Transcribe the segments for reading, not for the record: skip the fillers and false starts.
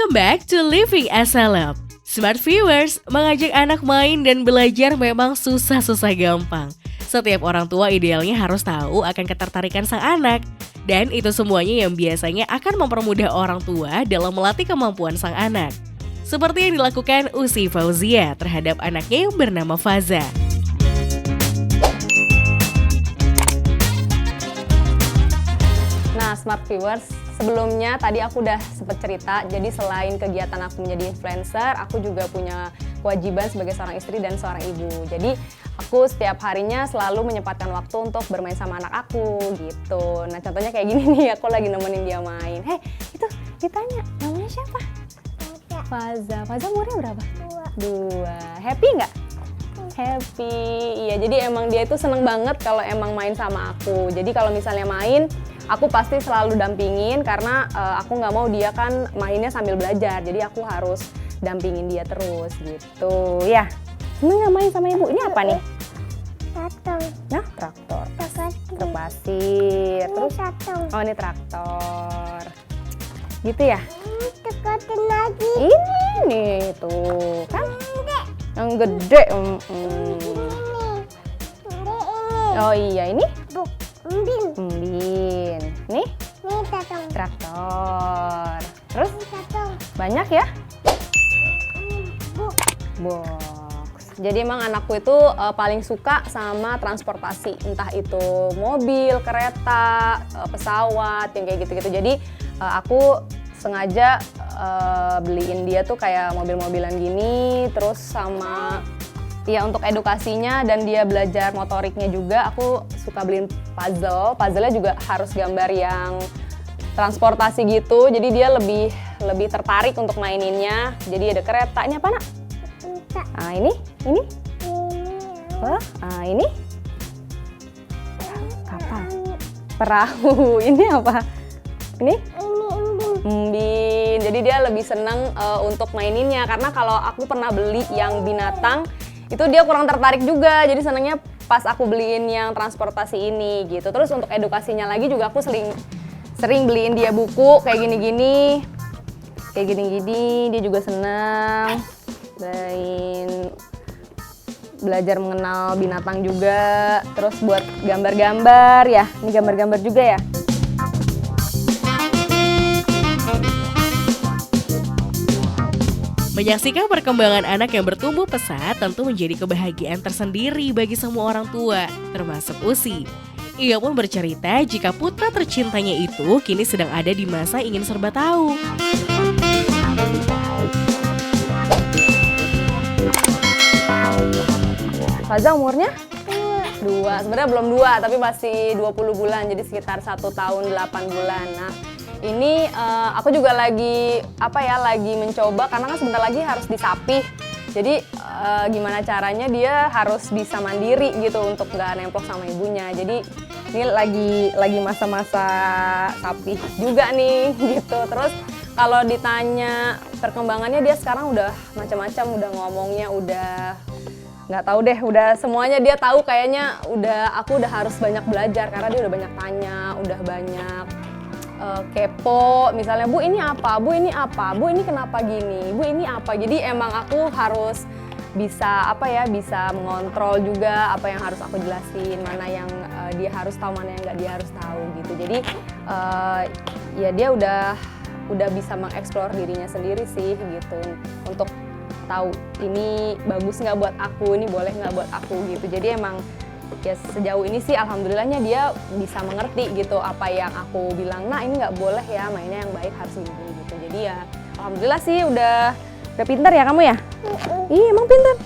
Welcome back to Living as a Lab. Smart viewers, mengajak anak main dan belajar memang susah-susah gampang. Setiap orang tua idealnya harus tahu akan ketertarikan sang anak. Dan itu semuanya yang biasanya akan mempermudah orang tua dalam melatih kemampuan sang anak. Seperti yang dilakukan Usi Fauzia terhadap anaknya yang bernama Faza. Nah, Smart Viewers, sebelumnya tadi aku udah sempat cerita, jadi selain kegiatan aku menjadi influencer, aku juga punya kewajiban sebagai seorang istri dan seorang ibu. Jadi aku setiap harinya selalu menyempatkan waktu untuk bermain sama anak aku gitu. Nah, contohnya kayak gini nih, aku lagi nemenin dia main. Hei, itu ditanya, namanya siapa? Faza. Faza umurnya berapa? 2. Happy nggak? Happy. Iya, jadi emang dia itu seneng banget kalau emang main sama aku. Jadi kalau misalnya main, aku pasti selalu dampingin karena aku nggak mau dia kan mainnya sambil belajar. Jadi aku harus dampingin dia terus gitu. Ya, seneng nggak main sama ibu? Ini apa nih? Traktor. Nah, traktor. Truk pasir. Ini Terus, traktor. oh ini traktor. Gitu ya? Tekotin lagi. Ini nih tuh kan? Yang gede. Ini. Oh iya, ini? Buk. Umbin. Umbin. Nih? Ini traktor. Traktor. Terus Ini traktor. banyak ya? Ini buk. Box. Jadi emang anakku itu paling suka sama transportasi, entah itu mobil, kereta, pesawat, yang kayak gitu-gitu. Jadi aku sengaja beliin dia tuh kayak mobil-mobilan gini, terus sama ya untuk edukasinya dan dia belajar motoriknya juga, aku suka beliin puzzle. Puzzle-nya juga harus gambar yang transportasi gitu, jadi dia lebih tertarik untuk maininnya. Jadi ada kereta, ini apa nak? Entah. Ah ini? Ini. Apa? Ah ini? Kapal. Ini. Perahu. Ini apa? Ini? Ini umbin. Umbin. Jadi dia lebih seneng untuk maininnya, karena kalau aku pernah beli yang binatang itu dia kurang tertarik juga. Jadi senengnya pas aku beliin yang transportasi ini gitu. Terus untuk edukasinya lagi juga aku sering beliin dia buku kayak gini-gini. Kayak gini-gini dia juga senang. Belajar mengenal binatang juga. Terus buat gambar-gambar ya. Ini gambar-gambar juga ya. Menyaksikan perkembangan anak yang bertumbuh pesat tentu menjadi kebahagiaan tersendiri bagi semua orang tua, termasuk Usi. Ia pun bercerita jika putra tercintanya itu kini sedang ada di masa ingin serba tahu. Faza umurnya? 2. Sebenarnya belum 2, tapi masih 20 bulan, jadi sekitar 1 tahun 8 bulan. Nah, ini aku juga lagi mencoba karena kan sebentar lagi harus disapih. Jadi gimana caranya dia harus bisa mandiri gitu untuk nggak nemplok sama ibunya. Jadi ini lagi masa-masa sapih juga nih gitu. Terus kalau ditanya perkembangannya, dia sekarang udah macam-macam, udah ngomongnya udah nggak tahu deh, udah semuanya dia tahu kayaknya. Aku udah harus banyak belajar karena dia udah banyak tanya, udah banyak kepo, misalnya Bu ini apa, Bu ini apa, Bu ini kenapa gini, Bu ini apa. Jadi emang aku harus bisa bisa mengontrol juga apa yang harus aku jelasin, mana yang dia harus tahu, mana yang nggak dia harus tahu gitu. Jadi ya dia udah bisa mengeksplor dirinya sendiri sih gitu, untuk tahu ini bagus nggak buat aku, ini boleh nggak buat aku gitu. Jadi emang ya sejauh ini sih alhamdulillahnya dia bisa mengerti gitu apa yang aku bilang. Nah ini nggak boleh ya, mainnya yang baik harus gini gitu. Jadi ya alhamdulillah sih udah pintar ya kamu ya. Iya emang pintar.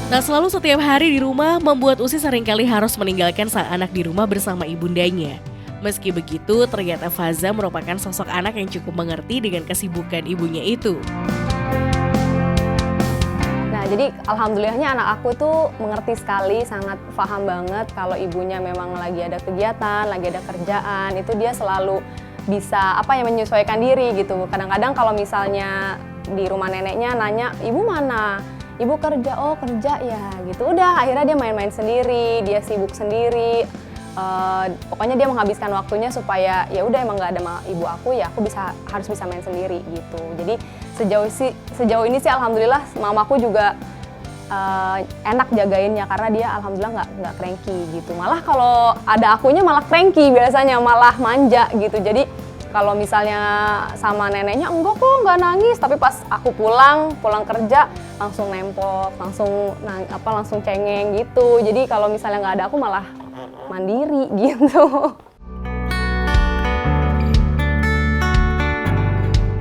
Tak selalu setiap hari di rumah membuat Usi seringkali harus meninggalkan sang anak di rumah bersama ibundanya. Meski begitu, ternyata Faza merupakan sosok anak yang cukup mengerti dengan kesibukan ibunya itu. Nah, jadi alhamdulillahnya anak aku tuh mengerti sekali, sangat paham banget kalau ibunya memang lagi ada kegiatan, lagi ada kerjaan, itu dia selalu bisa menyesuaikan diri gitu. Kadang-kadang kalau misalnya di rumah neneknya nanya, "Ibu mana?" "Ibu kerja." "Oh, kerja ya." Gitu. Udah, akhirnya dia main-main sendiri, dia sibuk sendiri. Pokoknya dia menghabiskan waktunya supaya ya udah emang nggak ada ibu aku, ya aku harus bisa main sendiri gitu. Jadi sejauh ini sih alhamdulillah mamaku juga enak jagainnya karena dia alhamdulillah nggak cranky gitu. Malah kalau ada akunya malah cranky biasanya, malah manja gitu. Jadi kalau misalnya sama neneknya enggak kok, nggak nangis, tapi pas aku pulang kerja langsung nempok, langsung cengeng gitu. Jadi kalau misalnya nggak ada aku malah mandiri gitu.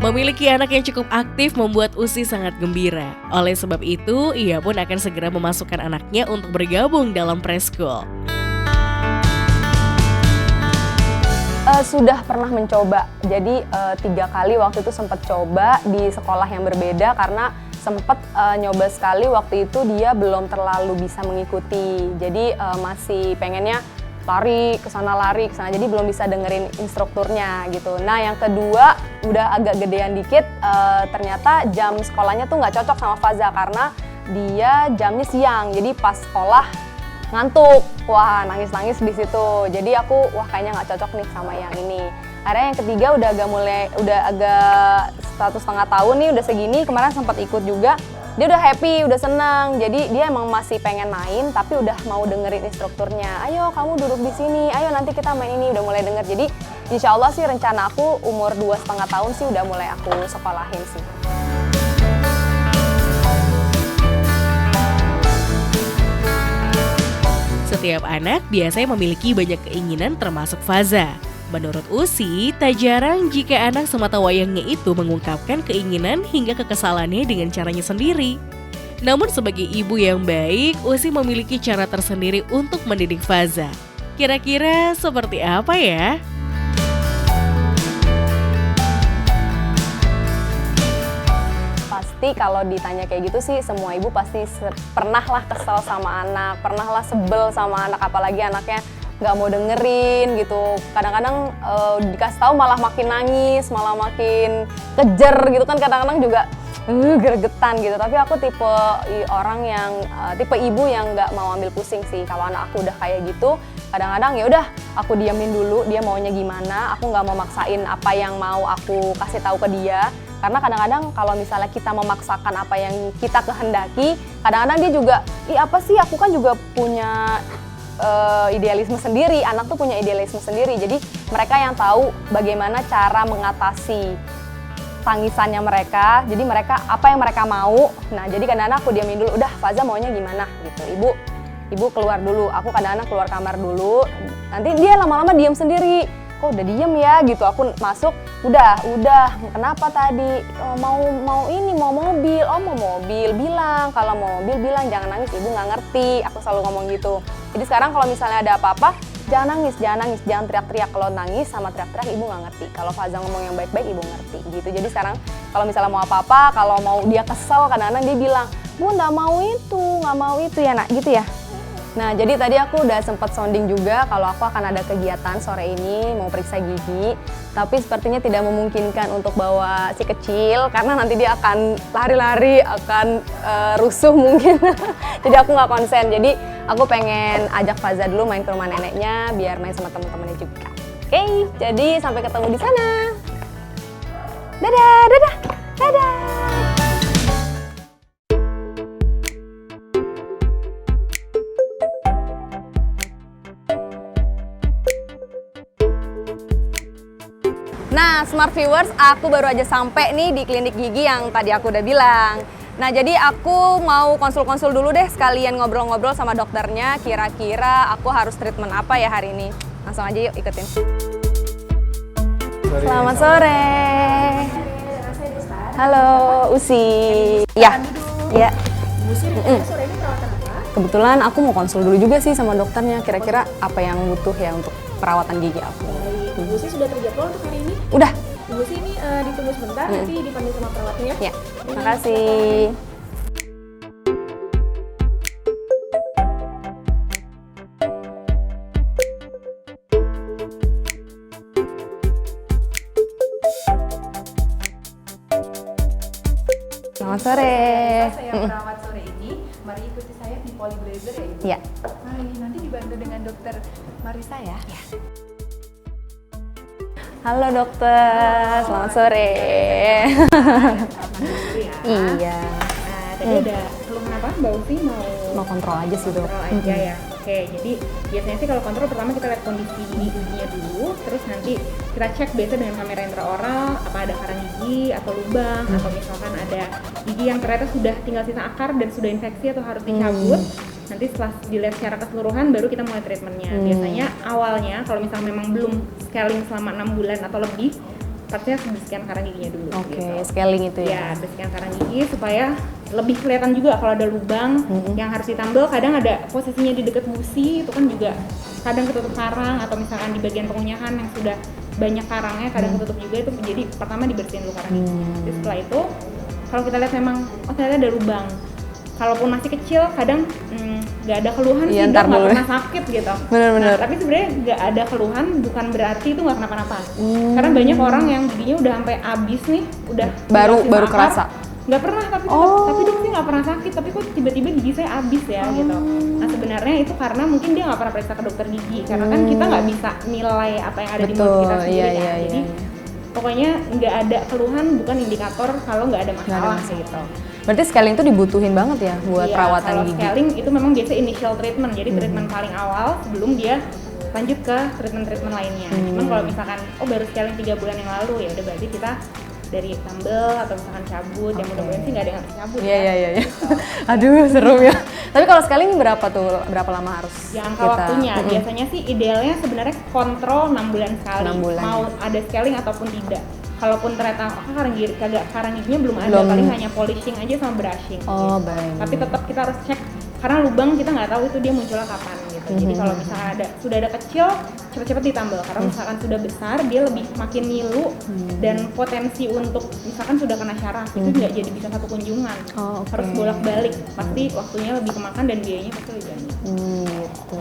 Memiliki anak yang cukup aktif membuat Usi sangat gembira. Oleh sebab itu, ia pun akan segera memasukkan anaknya untuk bergabung dalam preschool. Sudah pernah mencoba, jadi 3 kali waktu itu sempat coba di sekolah yang berbeda karena sempat nyoba sekali waktu itu dia belum terlalu bisa mengikuti, jadi masih pengennya lari ke sana, jadi belum bisa dengerin instrukturnya gitu. Nah yang kedua udah agak gedean dikit, ternyata jam sekolahnya tuh nggak cocok sama Faza karena dia jamnya siang, jadi pas sekolah ngantuk, wah nangis di situ. Jadi aku kayaknya nggak cocok nih sama yang ini. Akhirnya yang ketiga udah agak 1,5 tahun nih, udah segini, kemarin sempat ikut juga. Dia udah happy, udah senang. Jadi dia emang masih pengen main, tapi udah mau dengerin instrukturnya. Ayo kamu duduk di sini, ayo nanti kita main ini, udah mulai denger. Jadi insya Allah sih rencana aku umur 2,5 tahun sih udah mulai aku sekolahin sih. Setiap anak biasanya memiliki banyak keinginan termasuk Faza. Menurut Usi, tak jarang jika anak semata wayangnya itu mengungkapkan keinginan hingga kekesalannya dengan caranya sendiri. Namun sebagai ibu yang baik, Usi memiliki cara tersendiri untuk mendidik Faza. Kira-kira seperti apa ya? Pasti kalau ditanya kayak gitu sih semua ibu pasti pernah lah kesel sama anak, pernah lah sebel sama anak, apalagi anaknya nggak mau dengerin gitu. Kadang-kadang dikasih tahu malah makin nangis, malah makin kejer gitu kan, kadang-kadang juga gregetan gitu. Tapi aku tipe orang yang tipe ibu yang nggak mau ambil pusing sih. Kalau anak aku udah kayak gitu, kadang-kadang ya udah aku diamin dulu dia maunya gimana. Aku nggak mau maksain apa yang mau aku kasih tahu ke dia. Karena kadang-kadang kalau misalnya kita memaksakan apa yang kita kehendaki, kadang-kadang dia juga, apa sih, aku kan juga punya idealisme sendiri, anak tuh punya idealisme sendiri. Jadi mereka yang tahu bagaimana cara mengatasi tangisannya mereka. Jadi mereka apa yang mereka mau. Nah jadi kadang-kadang aku diamin dulu, udah Faza maunya gimana gitu. Ibu keluar dulu, aku kadang-kadang keluar kamar dulu. Nanti dia lama-lama diam sendiri. Kok udah diem ya gitu, aku masuk, udah kenapa tadi mau mobil, mau mobil, bilang kalau mau mobil bilang, jangan nangis, ibu nggak ngerti, aku selalu ngomong gitu. Jadi sekarang kalau misalnya ada apa-apa, jangan nangis, jangan teriak-teriak. Kalau nangis sama teriak-teriak ibu nggak ngerti, kalau Faza ngomong yang baik-baik ibu ngerti gitu. Jadi sekarang kalau misalnya mau apa-apa, kalau mau dia kesel, kadang-kadang dia bilang, bu nggak mau itu ya nak, gitu ya. Nah, jadi tadi aku udah sempat sounding juga kalau aku akan ada kegiatan sore ini, mau periksa gigi. Tapi sepertinya tidak memungkinkan untuk bawa si kecil, karena nanti dia akan lari-lari, akan rusuh mungkin. Jadi aku nggak konsen, jadi aku pengen ajak Faza dulu main ke rumah neneknya, biar main sama teman-temannya juga. Oke, jadi sampai ketemu di sana. Dadah! Nah, Smart Viewers, aku baru aja sampai nih di klinik gigi yang tadi aku udah bilang. Nah, jadi aku mau konsul-konsul dulu deh, sekalian ngobrol-ngobrol sama dokternya, kira-kira aku harus treatment apa ya hari ini. Langsung aja yuk ikutin. Selamat sore. Halo, Usi. Ya. Usi, sore ini perawatan apa? Kebetulan aku mau konsul dulu juga sih sama dokternya, kira-kira apa yang butuh ya untuk perawatan gigi aku. Baik, Usi sudah terjadwal untuk hari ini? Udah. Usi ini ditunggu sebentar, nanti dipanggil sama perawatnya ya? Ya, makasih. Selamat sore. Saya perawat sore ini, mari ikuti saya di Polyblazer ya Ibu? Iya. Mari, nanti di banda dulu dengan Dokter Marisa ya. Halo dokter, selamat sore. Iya. Nah, tadi ada keluhan apa? Mbak Ufi Mau kontrol aja sih dok. kontrol aja ya. Oke, jadi biasanya sih kalau kontrol pertama kita lihat kondisi giginya dulu, terus nanti kita cek biasa dengan kamera intraoral apa ada karang gigi atau lubang atau misalkan ada gigi yang ternyata sudah tinggal sisa akar dan sudah infeksi atau harus dicabut. Nanti setelah dilihat secara keseluruhan baru kita mulai treatmentnya. Biasanya awalnya kalau misalnya memang belum scaling selama 6 bulan atau lebih, pasti harus bersihkan karang giginya dulu. Oke, scaling itu ya. Ya, bersihkan karang gigi supaya lebih kelihatan juga kalau ada lubang yang harus ditambal. Kadang ada posisinya di dekat gusi, itu kan juga kadang ketutup karang, atau misalkan di bagian pengunyahan yang sudah banyak karangnya kadang ketutup juga, itu jadi pertama dibersihin dulu karang gigi. Jadi setelah itu kalau kita lihat memang ternyata ada lubang, kalaupun masih kecil kadang nggak ada keluhan sih, nggak pernah sakit gitu. Bener-bener. Nah, tapi sebenarnya nggak ada keluhan bukan berarti itu nggak kenapa-napa. Karena banyak orang yang giginya udah sampai habis nih, udah Baru akar, kerasa. nggak pernah, tapi tapi dok sih nggak pernah sakit, tapi kok tiba-tiba gigi saya habis ya gitu. Nah sebenarnya itu karena mungkin dia nggak pernah periksa ke dokter gigi, karena kan kita nggak bisa nilai apa yang ada di mulut kita sendiri kan. Jadi pokoknya nggak ada keluhan bukan indikator kalau nggak ada masalah gitu. Berarti scaling itu dibutuhin banget ya buat Iya, perawatan kalau gigi. scaling itu memang biasa initial treatment, jadi treatment paling awal sebelum dia lanjut ke treatment lainnya. Cuman kalau misalkan baru scaling 3 bulan yang lalu, ya udah berarti kita dari tambel atau misalkan cabut, yang mudah-mudahan sih nggak ada yang harus cabut. Iya. Aduh, seru ya. Tapi kalau scaling berapa lama harus Jangka kita? waktunya, biasanya sih idealnya sebenarnya kontrol 6 bulan sekali. 6 bulan. Mau ada scaling ataupun tidak. Kalaupun ternyata karang giginya belum ada, paling hanya polishing aja sama brushing. Oh, gitu. baik. Tapi tetap kita harus cek karena lubang kita nggak tahu itu dia munculnya kapan gitu. Jadi kalau misalkan sudah ada kecil, cepet-cepet ditambal. Karena misalkan sudah besar, dia lebih makin ngilu dan potensi untuk misalkan sudah kena syaraf itu nggak jadi bisa satu kunjungan. Harus bolak-balik. Pasti waktunya lebih kemakan dan biayanya pasti lebih banyak. Gitu.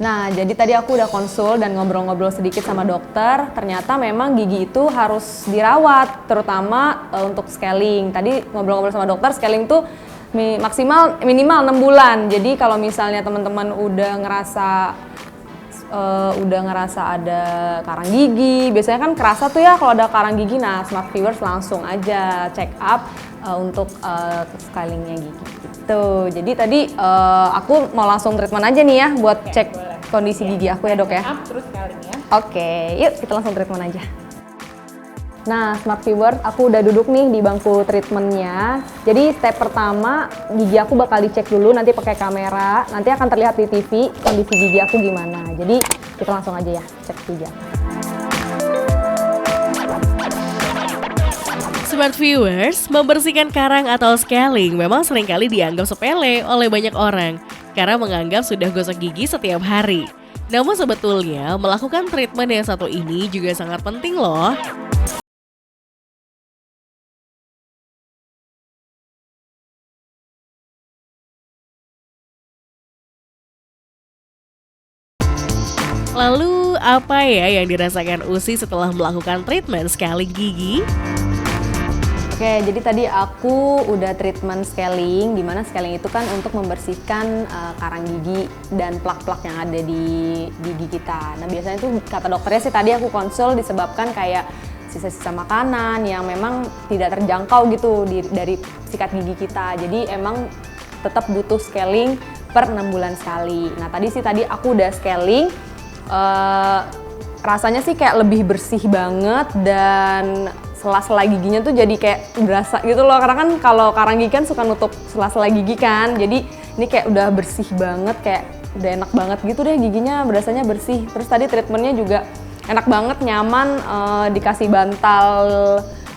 Nah, jadi tadi aku udah konsul dan ngobrol-ngobrol sedikit sama dokter. Ternyata memang gigi itu harus dirawat, terutama untuk scaling. Tadi ngobrol-ngobrol sama dokter, scaling tuh minimal 6 bulan. Jadi kalau misalnya teman-teman udah ngerasa ada karang gigi, biasanya kan kerasa tuh ya kalau ada karang gigi. Nah, Smart Viewers langsung aja check up untuk scalingnya gigi. Gitu. Jadi tadi aku mau langsung treatment aja nih ya buat cek kondisi gigi aku ya dok ya. Up terus scaling ya. Oke, yuk kita langsung treatment aja. Nah, Smart Viewers, aku udah duduk nih di bangku treatmentnya. Jadi step pertama, gigi aku bakal dicek dulu nanti pakai kamera. Nanti akan terlihat di TV kondisi gigi aku gimana. Jadi kita langsung aja ya cek gigi aku. Smart Viewers, membersihkan karang atau scaling memang seringkali dianggap sepele oleh banyak orang karena menganggap sudah gosok gigi setiap hari. Namun sebetulnya melakukan treatment yang satu ini juga sangat penting loh. Lalu apa ya yang dirasakan Usi setelah melakukan treatment scaling gigi? Oke, jadi tadi aku udah treatment scaling, dimana scaling itu kan untuk membersihkan karang gigi dan plak-plak yang ada di gigi kita. Nah biasanya itu kata dokternya sih tadi aku konsul disebabkan kayak sisa-sisa makanan yang memang tidak terjangkau gitu dari sikat gigi kita. Jadi emang tetap butuh scaling per 6 bulan sekali. Nah tadi aku udah scaling, rasanya sih kayak lebih bersih banget dan sela-sela giginya tuh jadi kayak berasa gitu loh, karena kan kalau karang gigi kan suka nutup sela-sela gigi kan, jadi ini kayak udah bersih banget, kayak udah enak banget gitu deh giginya, berasanya bersih. Terus tadi treatmentnya juga enak banget, nyaman, dikasih bantal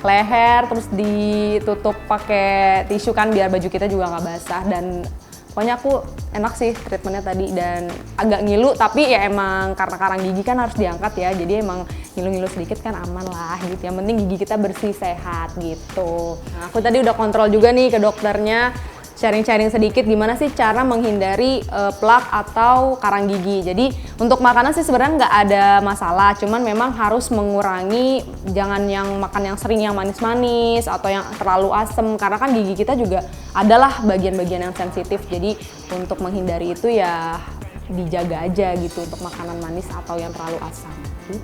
leher, terus ditutup pakai tisu kan biar baju kita juga nggak basah, dan pokoknya aku enak sih treatmentnya tadi, dan agak ngilu tapi ya emang karena karang gigi kan harus diangkat ya, jadi emang ngilu-ngilu sedikit kan aman lah gitu, yang penting gigi kita bersih sehat gitu. Nah, aku tadi udah kontrol juga nih ke dokternya, sharing-sharing sedikit gimana sih cara menghindari plak atau karang gigi. Jadi untuk makanan sih sebenarnya nggak ada masalah, cuman memang harus mengurangi, jangan yang makan yang sering yang manis-manis atau yang terlalu asem, karena kan gigi kita juga adalah bagian-bagian yang sensitif. Jadi untuk menghindari itu ya dijaga aja gitu untuk makanan manis atau yang terlalu asam gitu.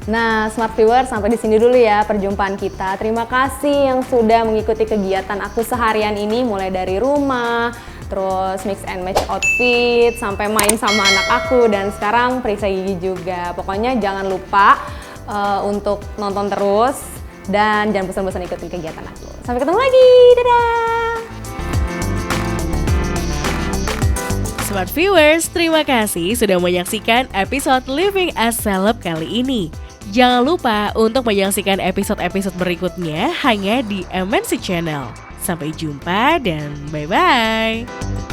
Nah, Smart Viewers, sampai di sini dulu ya perjumpaan kita. Terima kasih yang sudah mengikuti kegiatan aku seharian ini, mulai dari rumah, terus mix and match outfit, sampai main sama anak aku, dan sekarang periksa gigi juga. Pokoknya jangan lupa untuk nonton terus, dan jangan bosan-bosan ikutin kegiatan aku. Sampai ketemu lagi, dadah! Smart Viewers, terima kasih sudah menyaksikan episode Living as Celeb kali ini. Jangan lupa untuk menyaksikan episode-episode berikutnya hanya di MNC Channel. Sampai jumpa dan bye-bye!